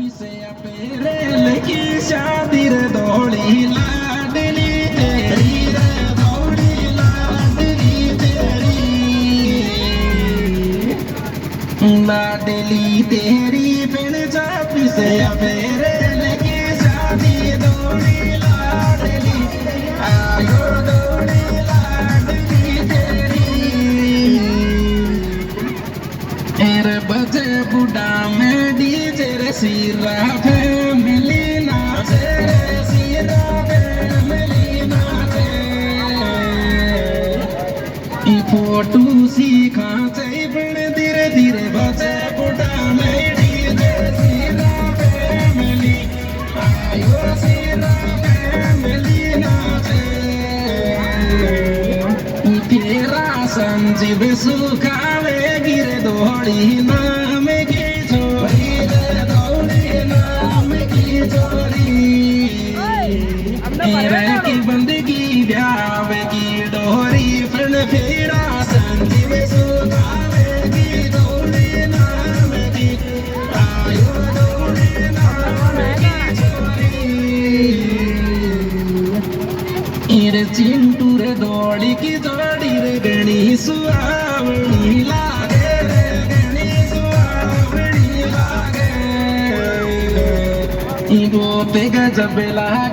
पिसे पेरेल की शादी रे दौड़ी लाडली तेरी रे दौड़ी लाडली तेरी लाडली तेरी बिन जा पिसे पेरेल की शादी दौड़ी लाडली आयो दौड़ी लाडली तेरी एर बजे बुढ़ा में डीजे रे सीरा फैमिली नाचे रे सीरा फैमिली नाचे ई फोटो सीखा चाहिए बन धीरे धीरे बजे बुढ़ा में डीजे सीरा फैमिली आयो सीरा फैमिली नाचे तेरा संजीव सुखावे गिरे दौड़ी नाम की चोरी रे दौड़ी नाम की चोरी तेरे की बंदगी ब्याह की डोरी फिर फेरा संजीव सुखावे की दौड़ी नाम की आयो दौड़ी नाम की चोरी इरे चिंटू रे दौड़ी की जोड़ी रे गणी सुहावनी लागे रे गणी सुहावनी लागे ई पे गजब लागे।